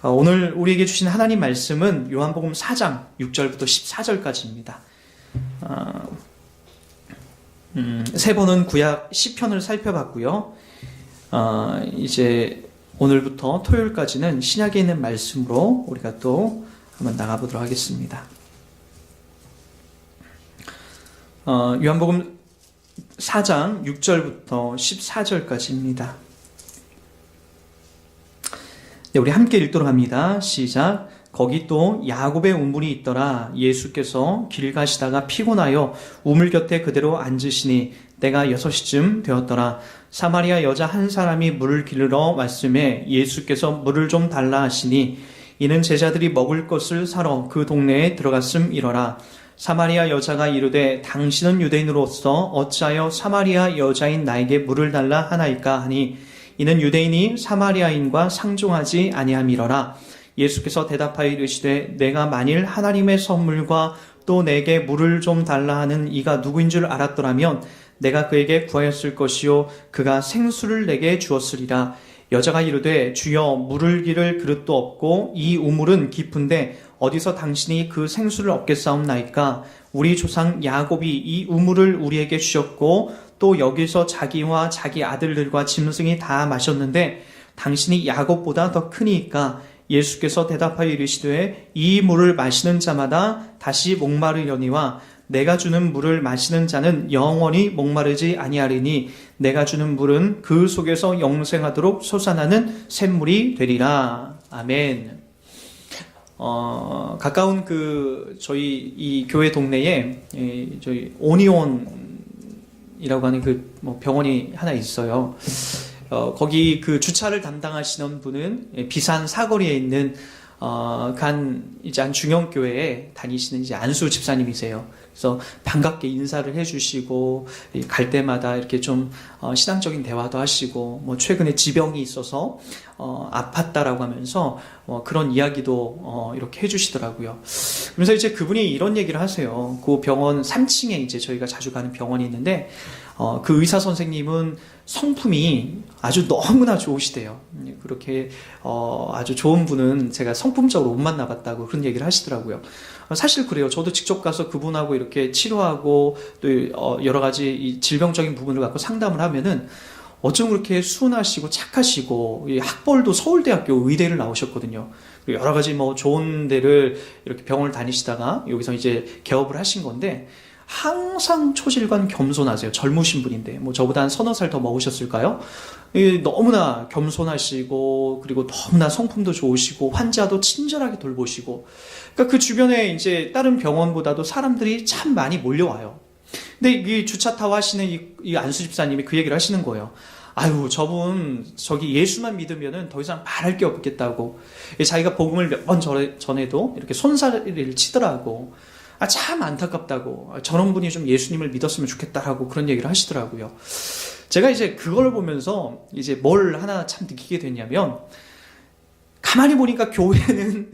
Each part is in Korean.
오늘 우리에게 주신 하나님 말씀은 요한복음 4장 6절부터 14절까지입니다. 세 번은 구약 시편을 살펴봤고요. 이제 오늘부터 토요일까지는 신약에 있는 말씀으로 우리가 또 한번 나가보도록 하겠습니다. 요한복음 4장 6절부터 14절까지입니다. 네, 우리 함께 읽도록 합니다. 시작. 거기 또 야곱의 우물이 있더라. 예수께서 길 가시다가 피곤하여 우물 곁에 그대로 앉으시니 때가 6시쯤 되었더라. 사마리아 여자 한 사람이 물을 길러 왔음에 예수께서 물을 좀 달라 하시니 이는 제자들이 먹을 것을 사러 그 동네에 들어갔음이러라. 사마리아 여자가 이르되 당신은 유대인으로서 어찌하여 사마리아 여자인 나에게 물을 달라 하나이까 하니 이는 유대인이 사마리아인과 상종하지 아니함이러라. 예수께서 대답하여 이르시되 내가 만일 하나님의 선물과 또 내게 물을 좀 달라 하는 이가 누구인 줄 알았더라면 내가 그에게 구하였을 것이요 그가 생수를 내게 주었으리라. 여자가 이르되 주여 물을 기를 그릇도 없고 이 우물은 깊은데 어디서 당신이 그 생수를 얻겠사옵나이까? 우리 조상 야곱이 이 우물을 우리에게 주셨고 또 여기서 자기와 자기 아들들과 짐승이 다 마셨는데 당신이 야곱보다 더 크니까? 예수께서 대답하여 이르시되 이 물을 마시는 자마다 다시 목마르려니와 내가 주는 물을 마시는 자는 영원히 목마르지 아니하리니 내가 주는 물은 그 속에서 영생하도록 솟아나는 샘물이 되리라. 아멘. 가까운 저희 이 교회 동네에 저희 오니온이라고 하는 병원이 하나 있어요. 거기 주차를 담당하시는 분은 비산 사거리에 있는 한 중형교회에 다니시는 안수 집사님이세요. 그래서 반갑게 인사를 해주시고 갈 때마다 이렇게 좀 신앙적인 대화도 하시고 최근에 지병이 있어서 아팠다라고 하면서 그런 이야기도 이렇게 해주시더라고요. 그래서 이제 그분이 이런 얘기를 하세요. 그 병원 3층에 이제 저희가 자주 가는 병원이 있는데 그 의사 선생님은 성품이 아주 너무나 좋으시대요. 그렇게 아주 좋은 분은 제가 성품적으로 못 만나봤다고 그런 얘기를 하시더라고요. 사실 그래요. 저도 직접 가서 그분하고 이렇게 치료하고 또 여러 가지 이 질병적인 부분을 갖고 상담을 하면은 어쩜 그렇게 순하시고 착하시고 학벌도 서울대학교 의대를 나오셨거든요. 그리고 여러 가지 좋은 데를 이렇게 병원을 다니시다가 여기서 이제 개업을 하신 건데 항상 초질관 겸손하세요. 젊으신 분인데 저보다 한 서너 살 더 먹으셨을까요? 너무나 겸손하시고 그리고 너무나 성품도 좋으시고 환자도 친절하게 돌보시고 그러니까 그 주변에 이제 다른 병원보다도 사람들이 참 많이 몰려와요. 근데 이 주차 타고 하시는 이 안수 집사님이 그 얘기를 하시는 거예요. 아유, 저분 저기 예수만 믿으면은 더 이상 말할 게 없겠다고. 자기가 복음을 몇 번 전에도 이렇게 손살을 치더라고. 참 안타깝다고. 저런 분이 좀 예수님을 믿었으면 좋겠다라고 그런 얘기를 하시더라고요. 제가 이제 그걸 보면서 이제 뭘 하나 참 느끼게 됐냐면 가만히 보니까 교회는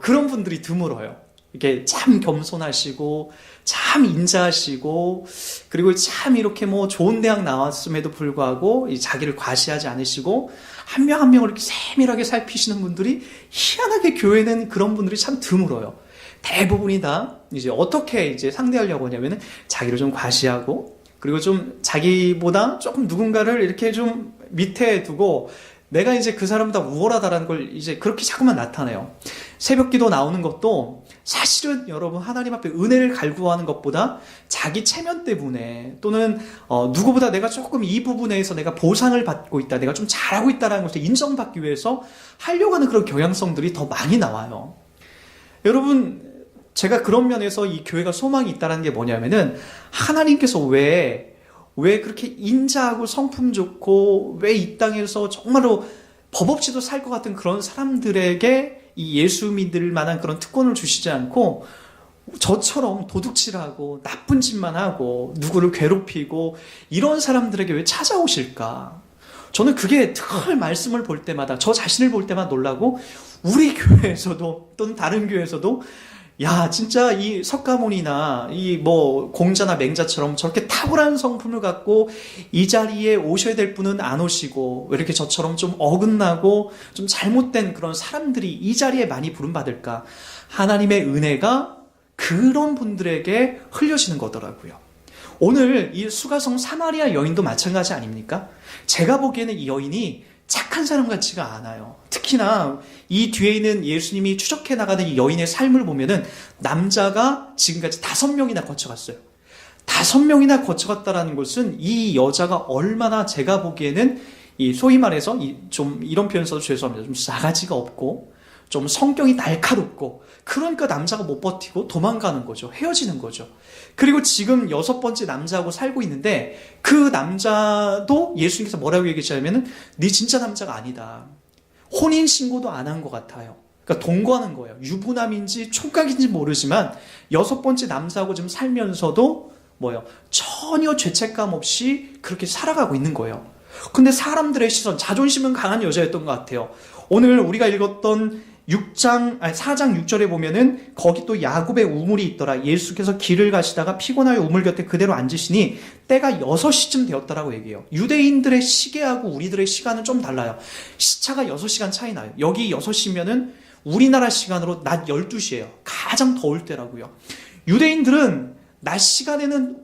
그런 분들이 드물어요. 이렇게 참 겸손하시고 참 인자하시고 그리고 참 이렇게 좋은 대학 나왔음에도 불구하고 자기를 과시하지 않으시고 한 명 한 명을 이렇게 세밀하게 살피시는 분들이 희한하게 교회는 그런 분들이 참 드물어요. 대부분이 다 이제 어떻게 이제 상대하려고 하냐면은 자기를 좀 과시하고 그리고 좀 자기보다 조금 누군가를 이렇게 좀 밑에 두고 내가 이제 그 사람보다 우월하다라는 걸 이제 그렇게 자꾸만 나타내요. 새벽 기도 나오는 것도 사실은 여러분 하나님 앞에 은혜를 갈구하는 것보다 자기 체면 때문에 또는 누구보다 내가 조금 이 부분에서 내가 보상을 받고 있다, 내가 좀 잘하고 있다라는 것을 인정받기 위해서 하려고 하는 그런 경향성들이 더 많이 나와요. 여러분, 제가 그런 면에서 이 교회가 소망이 있다는 게 뭐냐면은 하나님께서 왜 그렇게 인자하고 성품 좋고 왜 이 땅에서 정말로 법 없이도 살 것 같은 그런 사람들에게 이 예수 믿을 만한 그런 특권을 주시지 않고 저처럼 도둑질하고 나쁜 짓만 하고 누구를 괴롭히고 이런 사람들에게 왜 찾아오실까? 저는 그게 늘 말씀을 볼 때마다 저 자신을 볼 때마다 놀라고 우리 교회에서도 또는 다른 교회에서도 야, 진짜 이 석가모니나 이 뭐 공자나 맹자처럼 저렇게 탁월한 성품을 갖고 이 자리에 오셔야 될 분은 안 오시고 왜 이렇게 저처럼 좀 어긋나고 좀 잘못된 그런 사람들이 이 자리에 많이 부름받을까? 하나님의 은혜가 그런 분들에게 흘려지는 거더라고요. 오늘 이 수가성 사마리아 여인도 마찬가지 아닙니까? 제가 보기에는 이 여인이 착한 사람 같지가 않아요. 특히나 이 뒤에 있는 예수님이 추적해 나가는 이 여인의 삶을 보면은 남자가 지금까지 5명이나 거쳐갔어요. 5명이나 거쳐갔다라는 것은 이 여자가 얼마나 제가 보기에는 이 소위 말해서 좀 이런 표현 써도 죄송합니다. 좀 싸가지가 없고 좀 성격이 날카롭고 그러니까 남자가 못 버티고 도망가는 거죠. 헤어지는 거죠. 그리고 지금 6번째 남자하고 살고 있는데 그 남자도 예수님께서 뭐라고 얘기하시냐면은 네 진짜 남자가 아니다. 혼인신고도 안 한 것 같아요. 그러니까 동거하는 거예요. 유부남인지 총각인지 모르지만 6번째 남자하고 좀 살면서도 전혀 죄책감 없이 그렇게 살아가고 있는 거예요. 근데 사람들의 시선, 자존심은 강한 여자였던 것 같아요. 오늘 우리가 읽었던 4장 6절에 보면은 거기 또 야곱의 우물이 있더라. 예수께서 길을 가시다가 피곤하여 우물 곁에 그대로 앉으시니 때가 6시쯤 되었다라고 얘기해요. 유대인들의 시계하고 우리들의 시간은 좀 달라요. 시차가 6시간 차이 나요. 여기 6시면은 우리나라 시간으로 낮 12시예요. 가장 더울 때라고요. 유대인들은 낮 시간에는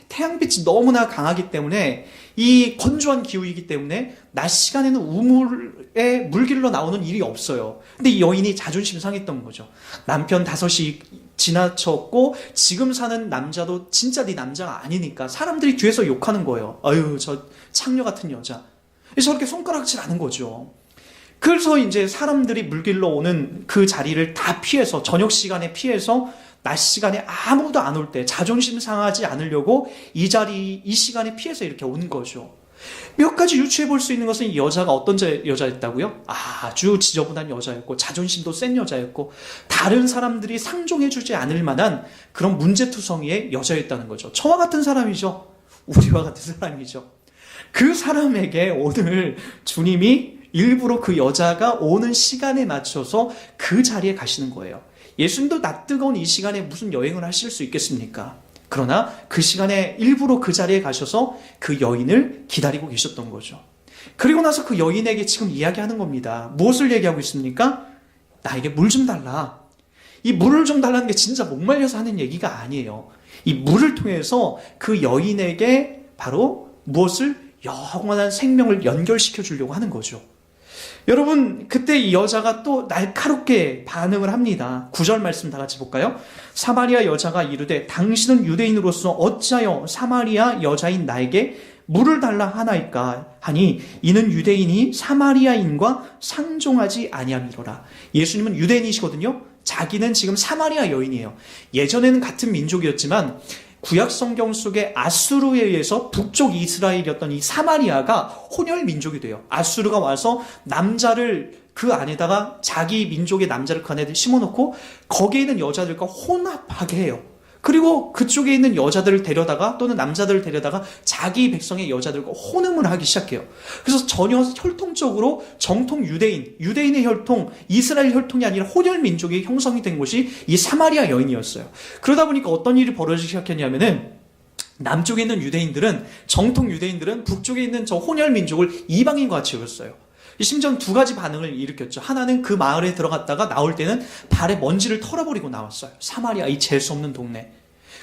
태양빛이 너무나 강하기 때문에 이 건조한 기후이기 때문에 낮 시간에는 우물에 물 길러 나오는 일이 없어요. 근데 이 여인이 자존심 상했던 거죠. 남편 5이 지나쳤고 지금 사는 남자도 진짜 네 남자가 아니니까 사람들이 뒤에서 욕하는 거예요. 아유, 저 창녀 같은 여자. 저렇게 손가락질하는 거죠. 그래서 이제 사람들이 물 길러 오는 그 자리를 다 피해서 저녁 시간에 피해서 낮 시간에 아무도 안 올 때 자존심 상하지 않으려고 이 시간에 피해서 이렇게 오는 거죠. 몇 가지 유추해 볼 수 있는 것은 이 여자가 어떤 여자였다고요? 아주 지저분한 여자였고 자존심도 센 여자였고 다른 사람들이 상종해 주지 않을 만한 그런 문제투성이의 여자였다는 거죠. 저와 같은 사람이죠. 우리와 같은 사람이죠. 그 사람에게 오늘 주님이 일부러 그 여자가 오는 시간에 맞춰서 그 자리에 가시는 거예요. 예수님도 낮 뜨거운 이 시간에 무슨 여행을 하실 수 있겠습니까? 그러나 그 시간에 일부러 그 자리에 가셔서 그 여인을 기다리고 계셨던 거죠. 그리고 나서 그 여인에게 지금 이야기하는 겁니다. 무엇을 얘기하고 있습니까? 나에게 물 좀 달라. 이 물을 좀 달라는 게 진짜 목말려서 하는 얘기가 아니에요. 이 물을 통해서 그 여인에게 바로 무엇을 영원한 생명을 연결시켜 주려고 하는 거죠. 여러분, 그때 이 여자가 또 날카롭게 반응을 합니다. 9절 말씀 다 같이 볼까요? 사마리아 여자가 이르되 당신은 유대인으로서 어찌하여 사마리아 여자인 나에게 물을 달라 하나이까 하니 이는 유대인이 사마리아인과 상종하지 아니함이로라. 예수님은 유대인이시거든요. 자기는 지금 사마리아 여인이에요. 예전에는 같은 민족이었지만 구약 성경 속에 아수르에 의해서 북쪽 이스라엘이었던 이 사마리아가 혼혈 민족이 돼요. 아수르가 와서 남자를 그 안에다가 자기 민족의 남자를 그 안에 심어놓고 거기에 있는 여자들과 혼합하게 해요. 그리고 그쪽에 있는 여자들을 데려다가 또는 남자들을 데려다가 자기 백성의 여자들과 혼음을 하기 시작해요. 그래서 전혀 혈통적으로 정통 유대인의 혈통, 이스라엘 혈통이 아니라 혼혈 민족이 형성이 된 곳이 이 사마리아 여인이었어요. 그러다 보니까 어떤 일이 벌어지기 시작했냐면은 남쪽에 있는 유대인들은, 정통 유대인들은 북쪽에 있는 저 혼혈 민족을 이방인과 같이 여겼어요. 심지어 2가지 반응을 일으켰죠. 하나는 그 마을에 들어갔다가 나올 때는 발에 먼지를 털어버리고 나왔어요. 사마리아, 이 잴 수 없는 동네.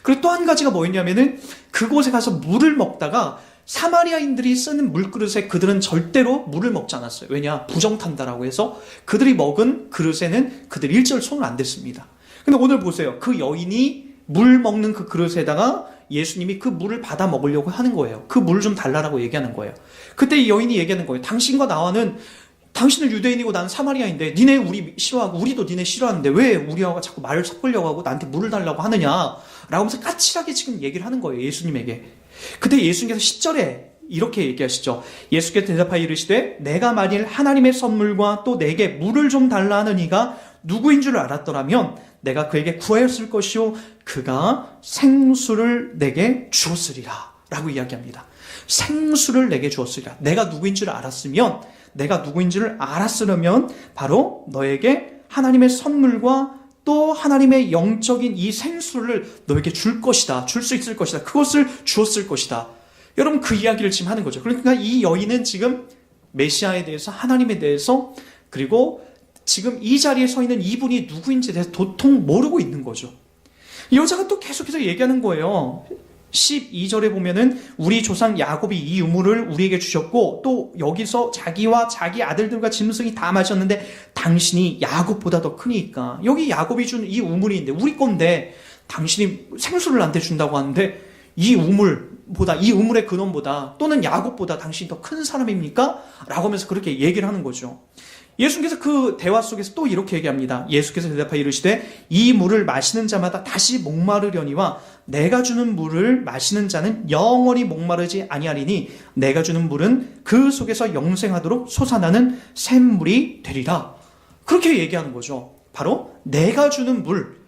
그리고 또 한 가지가 뭐였냐면은 그곳에 가서 물을 먹다가 사마리아인들이 쓰는 물그릇에 그들은 절대로 물을 먹지 않았어요. 왜냐? 부정탄다라고 해서 그들이 먹은 그릇에는 그들이 일절 손을 안 댔습니다. 근데 오늘 보세요. 그 여인이 물 먹는 그 그릇에다가 예수님이 그 물을 받아 먹으려고 하는 거예요. 그 물을 좀 달라라고 얘기하는 거예요. 그때 이 여인이 얘기하는 거예요. 당신과 나와는, 당신은 유대인이고 난 사마리아인데 니네 우리 싫어하고 우리도 니네 싫어하는데 왜 우리하고 자꾸 말을 섞으려고 하고 나한테 물을 달라고 하느냐 라고 하면서 까칠하게 지금 얘기를 하는 거예요. 예수님에게. 그때 예수님께서 10절에 이렇게 얘기하시죠. 예수께서 대답하여 이르시되 내가 만일 하나님의 선물과 또 내게 물을 좀 달라 하는 이가 누구인 줄 알았더라면 내가 그에게 구하였을 것이요 그가 생수를 내게 주었으리라 라고 이야기합니다. 생수를 내게 주었으리라. 내가 누구인 줄 알았으면, 내가 누구인 줄 알았으려면 바로 너에게 하나님의 선물과 또 하나님의 영적인 이 생수를 너에게 줄 것이다. 줄 수 있을 것이다. 그것을 주었을 것이다. 여러분 그 이야기를 지금 하는 거죠. 그러니까 이 여인은 지금 메시아에 대해서 하나님에 대해서 그리고 지금 이 자리에 서 있는 이분이 누구인지에 대해서 도통 모르고 있는 거죠. 이 여자가 또 계속해서 얘기하는 거예요. 12절에 보면은 우리 조상 야곱이 이 우물을 우리에게 주셨고 또 여기서 자기와 자기 아들들과 짐승이 다 마셨는데 당신이 야곱보다 더 크니까 여기 야곱이 준 이 우물인데 우리 건데 당신이 생수를 나한테 준다고 하는데 이 우물보다 이 우물의 근원보다 또는 야곱보다 당신이 더 큰 사람입니까? 라고 하면서 그렇게 얘기를 하는 거죠. 예수님께서 그 대화 속에서 또 이렇게 얘기합니다. 예수께서 대답하여 이르시되 이 물을 마시는 자마다 다시 목마르려니와 내가 주는 물을 마시는 자는 영원히 목마르지 아니하리니 내가 주는 물은 그 속에서 영생하도록 솟아나는 샘물이 되리라. 그렇게 얘기하는 거죠. 바로 내가 주는 물,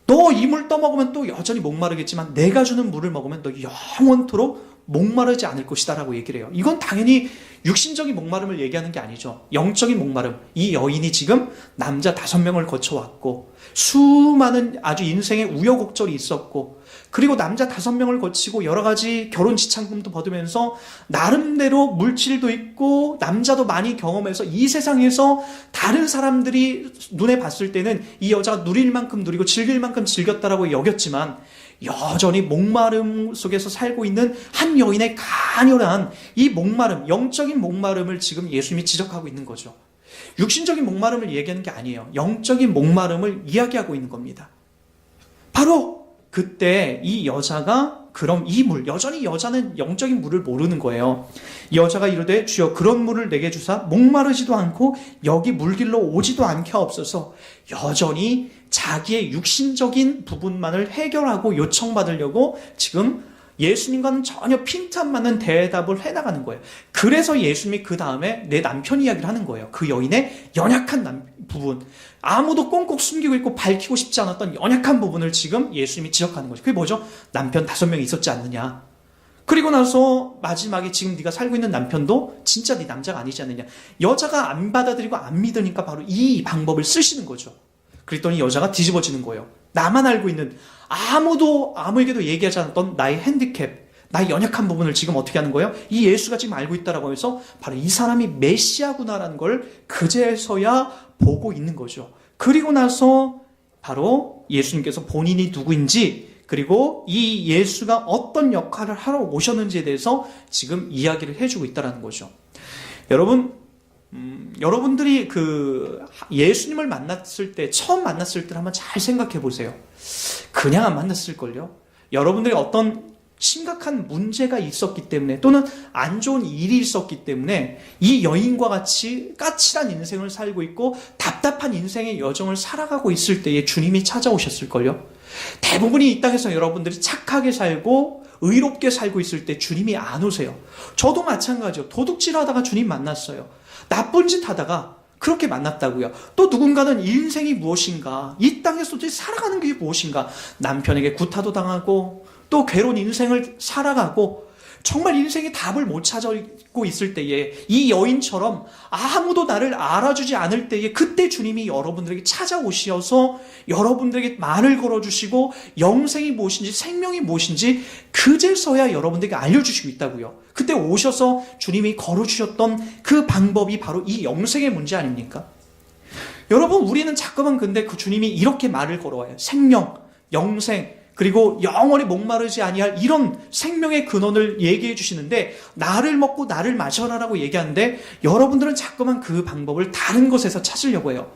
너 이 물 떠먹으면 또 여전히 목마르겠지만 내가 주는 물을 먹으면 너 영원토록 목마르지 않을 것이다 라고 얘기를 해요. 이건 당연히 육신적인 목마름을 얘기하는 게 아니죠. 영적인 목마름. 이 여인이 지금 남자 5명을 거쳐왔고 수많은 아주 인생의 우여곡절이 있었고 그리고 남자 5명을 거치고 여러 가지 결혼 지참금도 받으면서 나름대로 물질도 있고 남자도 많이 경험해서 이 세상에서 다른 사람들이 눈에 봤을 때는 이 여자가 누릴 만큼 누리고 즐길 만큼 즐겼다라고 여겼지만 여전히 목마름 속에서 살고 있는 한 여인의 간절한 이 목마름, 영적인 목마름을 지금 예수님이 지적하고 있는 거죠. 육신적인 목마름을 얘기하는 게 아니에요. 영적인 목마름을 이야기하고 있는 겁니다. 바로 그때 이 여자가 그럼 이 물, 여전히 여자는 영적인 물을 모르는 거예요. 이 여자가 이르되 주여 그런 물을 내게 주사 목마르지도 않고 여기 물길로 오지도 않게 하옵소서. 여전히 자기의 육신적인 부분만을 해결하고 요청받으려고 지금 예수님과는 전혀 핀트 안 맞는 대답을 해나가는 거예요. 그래서 예수님이 그 다음에 내 남편 이야기를 하는 거예요. 그 여인의 연약한 부분, 아무도 꽁꽁 숨기고 있고 밝히고 싶지 않았던 연약한 부분을 지금 예수님이 지적하는 거죠. 그게 뭐죠? 남편 5명이 있었지 않느냐. 그리고 나서 마지막에 지금 네가 살고 있는 남편도 진짜 네 남자가 아니지 않느냐. 여자가 안 받아들이고 안 믿으니까 바로 이 방법을 쓰시는 거죠. 그랬더니 여자가 뒤집어지는 거예요. 나만 알고 있는 아무도 아무에게도 얘기하지 않았던 나의 핸디캡, 나의 연약한 부분을 지금 어떻게 하는 거예요? 이 예수가 지금 알고 있다라고 해서 바로 이 사람이 메시아구나라는 걸 그제서야 보고 있는 거죠. 그리고 나서 바로 예수님께서 본인이 누구인지 그리고 이 예수가 어떤 역할을 하러 오셨는지에 대해서 지금 이야기를 해주고 있다는 거죠. 여러분들이 그 예수님을 만났을 때, 처음 만났을 때를 한번 잘 생각해 보세요. 그냥 안 만났을걸요? 여러분들이 어떤 심각한 문제가 있었기 때문에 또는 안 좋은 일이 있었기 때문에 이 여인과 같이 까칠한 인생을 살고 있고 답답한 인생의 여정을 살아가고 있을 때에 주님이 찾아오셨을걸요? 대부분이 이 땅에서 여러분들이 착하게 살고 의롭게 살고 있을 때 주님이 안 오세요. 저도 마찬가지요. 도둑질하다가 주님 만났어요. 나쁜 짓 하다가 그렇게 만났다고요. 또 누군가는 인생이 무엇인가, 이 땅에서 살아가는 게 무엇인가, 남편에게 구타도 당하고 또 괴로운 인생을 살아가고 정말 인생의 답을 못 찾고 있을 때에 이 여인처럼 아무도 나를 알아주지 않을 때에 그때 주님이 여러분들에게 찾아오셔서 여러분들에게 말을 걸어주시고 영생이 무엇인지 생명이 무엇인지 그제서야 여러분들에게 알려주시고 있다고요. 그때 오셔서 주님이 걸어주셨던 그 방법이 바로 이 영생의 문제 아닙니까? 여러분, 우리는 자꾸만 근데 그 주님이 이렇게 말을 걸어와요. 생명, 영생, 그리고 영원히 목마르지 아니할 이런 생명의 근원을 얘기해 주시는데 나를 먹고 나를 마셔라라고 얘기하는데 여러분들은 자꾸만 그 방법을 다른 것에서 찾으려고 해요.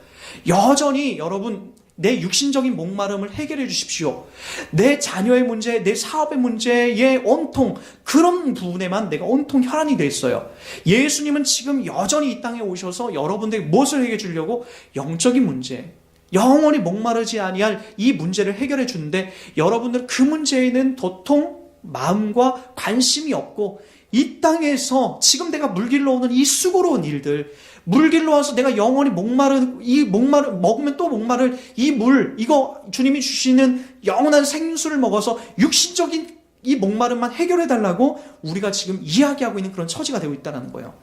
여전히 여러분 내 육신적인 목마름을 해결해 주십시오. 내 자녀의 문제, 내 사업의 문제에 온통 그런 부분에만 내가 온통 혈안이 돼 있어요. 예수님은 지금 여전히 이 땅에 오셔서 여러분들에게 무엇을 해결해 주려고? 영적인 문제, 영원히 목마르지 아니할 이 문제를 해결해 주는데 여러분들은 그 문제에는 도통 마음과 관심이 없고 이 땅에서 지금 내가 물길로 오는 이 수고로운 일들, 물길로 와서 내가 영원히 먹으면 또 목마를 이 물, 이거 주님이 주시는 영원한 생수를 먹어서 육신적인 이 목마름만 해결해 달라고 우리가 지금 이야기하고 있는 그런 처지가 되고 있다는 거예요.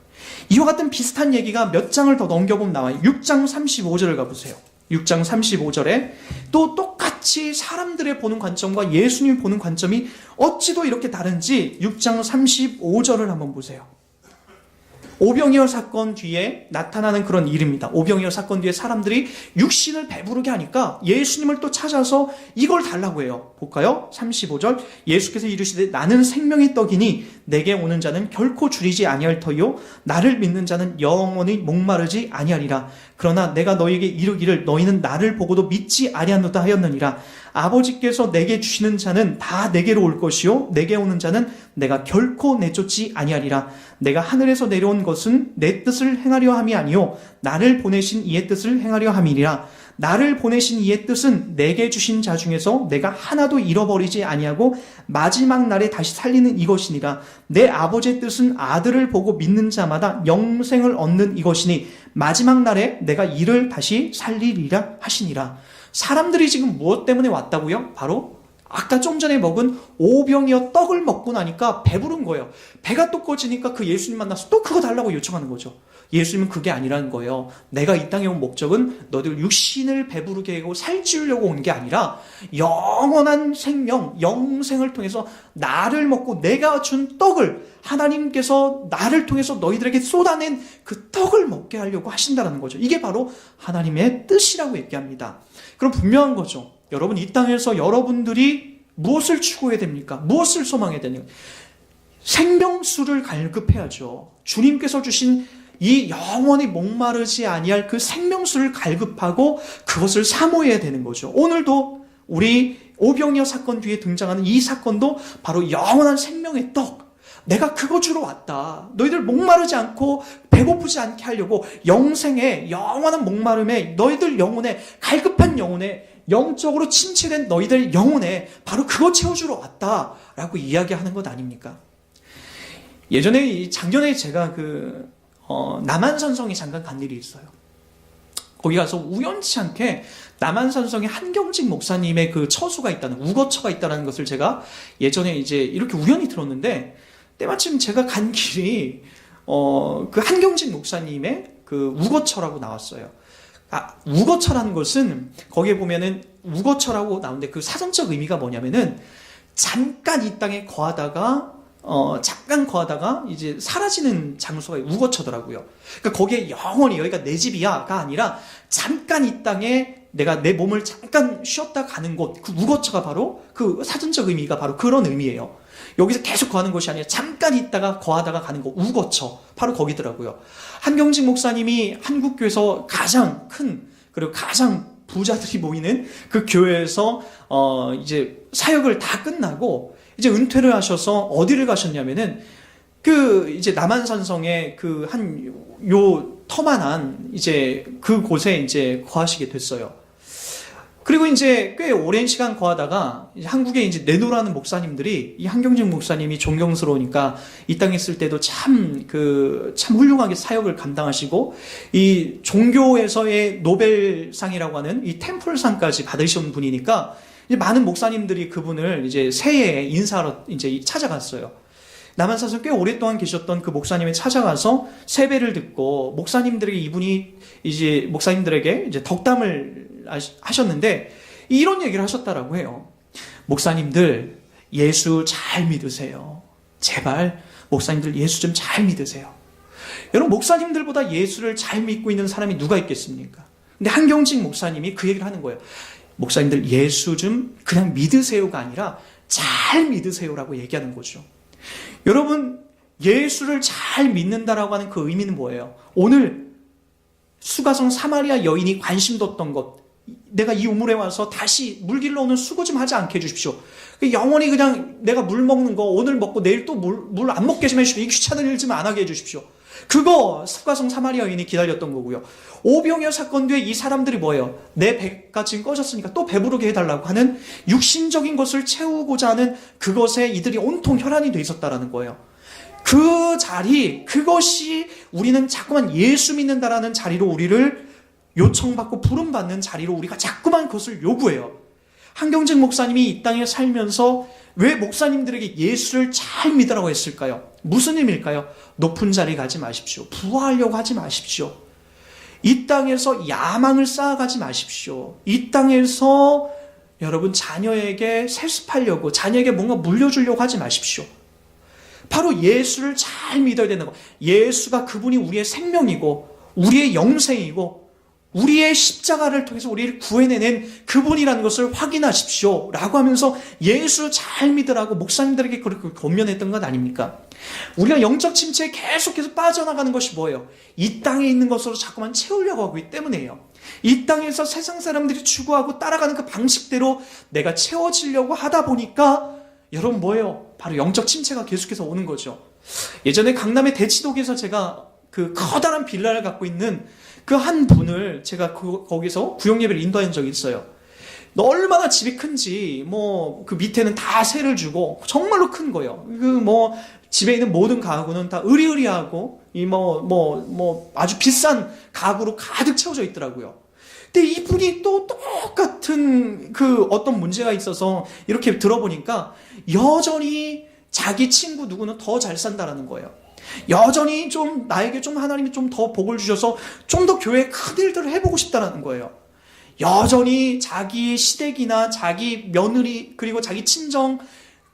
이와 같은 비슷한 얘기가 몇 장을 더 넘겨보면 나와요. 6장 35절을 가보세요. 6장 35절에 또 똑같이 사람들의 보는 관점과 예수님이 보는 관점이 어찌도 이렇게 다른지 6장 35절을 한번 보세요. 오병이어 사건 뒤에 나타나는 그런 일입니다. 오병이어 사건 뒤에 사람들이 육신을 배부르게 하니까 예수님을 또 찾아서 이걸 달라고 해요. 볼까요? 35절 예수께서 이르시되 나는 생명의 떡이니 내게 오는 자는 결코 줄이지 아니할 터이요 나를 믿는 자는 영원히 목마르지 아니하리라. 그러나 내가 너희에게 이르기를 너희는 나를 보고도 믿지 아니하노다 하였느니라. 아버지께서 내게 주시는 자는 다 내게로 올 것이요 내게 오는 자는 내가 결코 내쫓지 아니하리라. 내가 하늘에서 내려온 것은 내 뜻을 행하려 함이 아니요 나를 보내신 이의 뜻을 행하려 함이니라. 나를 보내신 이의 뜻은 내게 주신 자 중에서 내가 하나도 잃어버리지 아니하고 마지막 날에 다시 살리는 이것이니라. 내 아버지의 뜻은 아들을 보고 믿는 자마다 영생을 얻는 이것이니 마지막 날에 내가 이를 다시 살리리라 하시니라. 사람들이 지금 무엇 때문에 왔다고요? 바로 아까 좀 전에 먹은 오병이어 떡을 먹고 나니까 배부른 거예요. 배가 또 꺼지니까 그 예수님 만나서 또 그거 달라고 요청하는 거죠. 예수님은 그게 아니라는 거예요. 내가 이 땅에 온 목적은 너들 육신을 배부르게 하고 살찌우려고 온 게 아니라 영원한 생명, 영생을 통해서 나를 먹고 내가 준 떡을 하나님께서 나를 통해서 너희들에게 쏟아낸 그 떡을 먹게 하려고 하신다는 거죠. 이게 바로 하나님의 뜻이라고 얘기합니다. 그럼 분명한 거죠. 여러분 이 땅에서 여러분들이 무엇을 추구해야 됩니까? 무엇을 소망해야 됩니까? 생명수를 갈급해야죠. 주님께서 주신 이 영원히 목마르지 아니할 그 생명수를 갈급하고 그것을 사모해야 되는 거죠. 오늘도 우리 오병이어 사건 뒤에 등장하는 이 사건도 바로 영원한 생명의 떡. 내가 그거 주러 왔다. 너희들 목마르지 않고 배고프지 않게 하려고 영생의 영원한 목마름에 너희들 영혼에 갈급한 영혼에 영적으로 침체된 너희들 영혼에 바로 그거 채워주러 왔다라고 이야기하는 것 아닙니까? 예전에 작년에 제가 남한산성에 잠깐 간 일이 있어요. 거기 가서 우연치 않게 남한산성에 한경직 목사님의 그 처소가 있다는 우거처가 있다는 것을 제가 예전에 이제 이렇게 우연히 들었는데 때마침 제가 간 길이 그 한경직 목사님의 그 우거처라고 나왔어요. 우거처라는 것은 거기에 보면은 우거처라고 나오는데 그 사전적 의미가 뭐냐면은 잠깐 이 땅에 거하다가 이제 사라지는 장소가 우거처더라고요. 그러니까 거기에 영원히 여기가 내 집이야가 아니라 잠깐 이 땅에 내가 내 몸을 잠깐 쉬었다 가는 곳, 그 우거처가 바로 그 사전적 의미가 바로 그런 의미예요. 여기서 계속 거하는 것이 아니라 잠깐 있다가 거하다가 가는 곳, 우거처. 바로 거기더라고요. 한경직 목사님이 한국교회에서 가장 큰, 그리고 가장 부자들이 모이는 그 교회에서, 이제 사역을 다 끝나고, 이제 은퇴를 하셔서 어디를 가셨냐면은, 이제 남한산성에 터만한, 이제 그곳에 이제 거하시게 됐어요. 그리고 이제 꽤 오랜 시간 거하다가 한국에 이제 내노라는 목사님들이 이 한경직 목사님이 존경스러우니까 이 땅에 있을 때도 참 훌륭하게 사역을 감당하시고 이 종교에서의 노벨상이라고 하는 이 템플상까지 받으신 분이니까 이제 많은 목사님들이 그분을 이제 새해에 인사하러 이제 찾아갔어요. 남한산성 꽤 오랫동안 계셨던 그 목사님이 찾아가서 세배를 듣고 목사님들에게 이제 덕담을 하셨는데 이런 얘기를 하셨다라고 해요. 목사님들 예수 잘 믿으세요. 제발 목사님들 예수 좀 잘 믿으세요. 여러분 목사님들보다 예수를 잘 믿고 있는 사람이 누가 있겠습니까? 근데 한경직 목사님이 그 얘기를 하는 거예요. 목사님들 예수 좀 그냥 믿으세요가 아니라 잘 믿으세요라고 얘기하는 거죠. 여러분 예수를 잘 믿는다라고 하는 그 의미는 뭐예요? 오늘 수가성 사마리아 여인이 관심 뒀던 것, 내가 이 우물에 와서 다시 물 길러 오는 수고 좀 하지 않게 해주십시오. 영원히 그냥 내가 물 먹는 거 오늘 먹고 내일 또 물 안 먹게 좀 해주십시오. 이 귀찮은 일 좀 안 하게 해주십시오. 그거 수가성 사마리아 여인이 기다렸던 거고요. 오병이어 사건 뒤에 이 사람들이 뭐예요? 내 배가 지금 꺼졌으니까 또 배부르게 해달라고 하는 육신적인 것을 채우고자 하는 그것에 이들이 온통 혈안이 돼 있었다라는 거예요. 그 자리, 그것이 우리는 자꾸만 예수 믿는다라는 자리로 우리를 요청받고 부름받는 자리로 우리가 자꾸만 그것을 요구해요. 한경직 목사님이 이 땅에 살면서 왜 목사님들에게 예수를 잘 믿으라고 했을까요? 무슨 의미일까요? 높은 자리 가지 마십시오. 부하하려고 하지 마십시오. 이 땅에서 야망을 쌓아가지 마십시오. 이 땅에서 여러분 자녀에게 세습하려고, 자녀에게 뭔가 물려주려고 하지 마십시오. 바로 예수를 잘 믿어야 되는 거. 예수가 그분이 우리의 생명이고 우리의 영생이고 우리의 십자가를 통해서 우리를 구해내는 그분이라는 것을 확인하십시오 라고 하면서 예수 잘 믿으라고 목사님들에게 그렇게 권면했던 것 아닙니까? 우리가 영적 침체에 계속해서 빠져나가는 것이 뭐예요? 이 땅에 있는 것으로 자꾸만 채우려고 하고 있기 때문이에요. 이 땅에서 세상 사람들이 추구하고 따라가는 그 방식대로 내가 채워지려고 하다 보니까 여러분 뭐예요? 바로 영적 침체가 계속해서 오는 거죠. 예전에 강남의 대치동에서 제가 그 커다란 빌라를 갖고 있는 그 한 분을 제가 거기서 구역예배를 인도한 적이 있어요. 얼마나 집이 큰지 그 밑에는 다 세를 주고 정말로 큰 거예요. 집에 있는 모든 가구는 다 으리으리하고 아주 비싼 가구로 가득 채워져 있더라고요. 근데 이분이 또 똑같은 어떤 문제가 있어서 이렇게 들어보니까 여전히 자기 친구 누구는 더 잘 산다라는 거예요. 여전히 나에게 하나님이 더 복을 주셔서 좀 더 교회에 큰 일들을 해보고 싶다라는 거예요. 여전히 자기 시댁이나 자기 며느리 그리고 자기 친정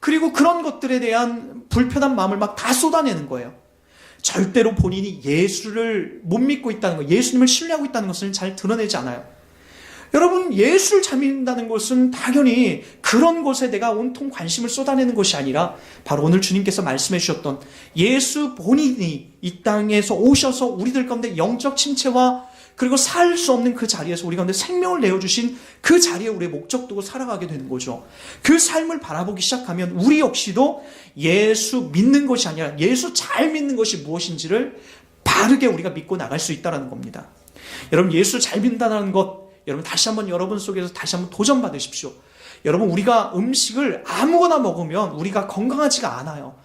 그리고 그런 것들에 대한 불편한 마음을 막 다 쏟아내는 거예요. 절대로 본인이 예수를 못 믿고 있다는 것, 예수님을 신뢰하고 있다는 것을 잘 드러내지 않아요. 여러분, 예수를 잘 믿는다는 것은 당연히 그런 것에 내가 온통 관심을 쏟아내는 것이 아니라 바로 오늘 주님께서 말씀해 주셨던 예수 본인이 이 땅에서 오셔서 우리들 가운데 영적 침체와 그리고 살 수 없는 그 자리에서 우리 가운데 생명을 내어주신 그 자리에 우리의 목적 두고 살아가게 되는 거죠. 그 삶을 바라보기 시작하면 우리 역시도 예수 믿는 것이 아니라 예수 잘 믿는 것이 무엇인지를 바르게 우리가 믿고 나갈 수 있다는 겁니다. 여러분, 예수 잘 믿는다는 것, 여러분 다시 한번 여러분 속에서 다시 한번 도전받으십시오. 여러분, 우리가 음식을 아무거나 먹으면 우리가 건강하지가 않아요.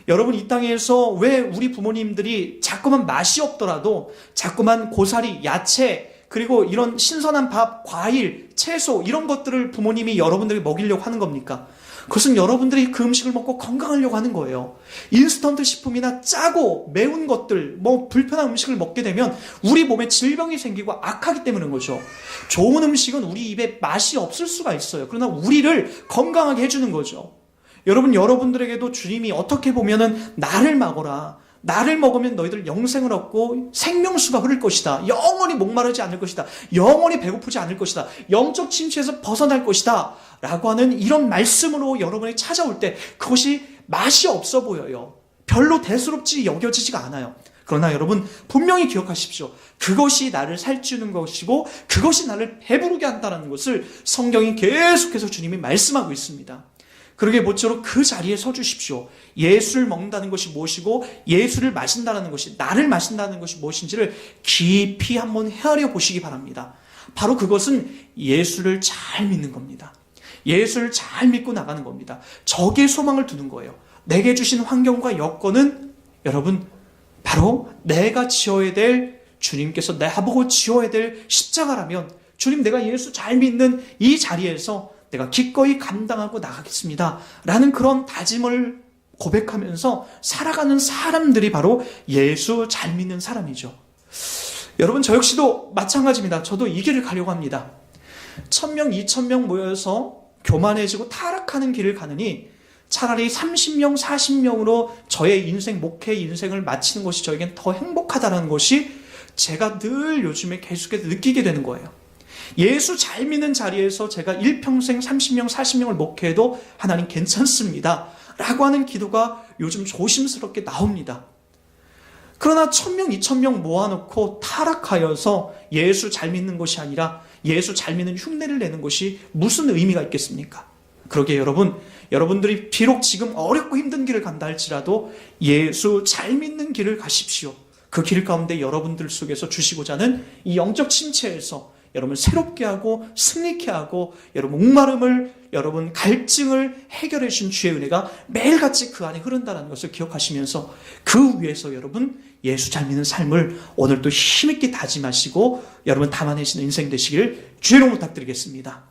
여러분, 이 땅에서 왜 우리 부모님들이 자꾸만 맛이 없더라도 자꾸만 고사리, 야채, 그리고 이런 신선한 밥, 과일, 채소 이런 것들을 부모님이 여러분들에게 먹이려고 하는 겁니까? 그것은 여러분들이 그 음식을 먹고 건강하려고 하는 거예요. 인스턴트 식품이나 짜고 매운 것들, 불편한 음식을 먹게 되면 우리 몸에 질병이 생기고 악하기 때문인 거죠. 좋은 음식은 우리 입에 맛이 없을 수가 있어요. 그러나 우리를 건강하게 해주는 거죠. 여러분들에게도 주님이 어떻게 보면은 나를 먹어라. 나를 먹으면 너희들 영생을 얻고 생명수가 흐를 것이다. 영원히 목마르지 않을 것이다. 영원히 배고프지 않을 것이다. 영적 침체에서 벗어날 것이다. 라고 하는 이런 말씀으로 여러분이 찾아올 때 그것이 맛이 없어 보여요. 별로 대수롭지 여겨지지가 않아요. 그러나 여러분 분명히 기억하십시오. 그것이 나를 살찌우는 것이고 그것이 나를 배부르게 한다는 것을 성경이 계속해서 주님이 말씀하고 있습니다. 그러게 모쪼록 그 자리에 서 주십시오. 예수를 먹는다는 것이 무엇이고 예수를 마신다는 것이, 나를 마신다는 것이 무엇인지를 깊이 한번 헤아려 보시기 바랍니다. 바로 그것은 예수를 잘 믿는 겁니다. 예수를 잘 믿고 나가는 겁니다. 저기에 소망을 두는 거예요. 내게 주신 환경과 여건은 여러분 바로 내가 지어야 될, 주님께서 나보고 지어야 될 십자가라면 주님, 내가 예수 잘 믿는 이 자리에서 내가 기꺼이 감당하고 나가겠습니다 라는 그런 다짐을 고백하면서 살아가는 사람들이 바로 예수 잘 믿는 사람이죠. 여러분, 저 역시도 마찬가지입니다. 저도 이 길을 가려고 합니다. 1000명, 2000명 모여서 교만해지고 타락하는 길을 가느니 차라리 30명, 40명으로 저의 인생, 목회 인생을 마치는 것이 저에겐 더 행복하다는 것이 제가 늘 요즘에 계속해서 느끼게 되는 거예요. 예수 잘 믿는 자리에서 제가 일평생 30명, 40명을 목회해도 하나님 괜찮습니다 라고 하는 기도가 요즘 조심스럽게 나옵니다. 그러나 1000명, 2000명 모아놓고 타락하여서 예수 잘 믿는 것이 아니라 예수 잘 믿는 흉내를 내는 것이 무슨 의미가 있겠습니까? 그러기에 여러분들이 비록 지금 어렵고 힘든 길을 간다 할지라도 예수 잘 믿는 길을 가십시오. 그 길 가운데 여러분들 속에서 주시고자 하는 이 영적 침체에서 여러분 새롭게 하고 승리케 하고 여러분 목마름을, 여러분 갈증을 해결해 주신 주의 은혜가 매일같이 그 안에 흐른다는 것을 기억하시면서 그 위에서 여러분 예수 잘 믿는 삶을 오늘도 힘있게 다짐하시고 여러분 담아내시는 인생 되시길 주의로 부탁드리겠습니다.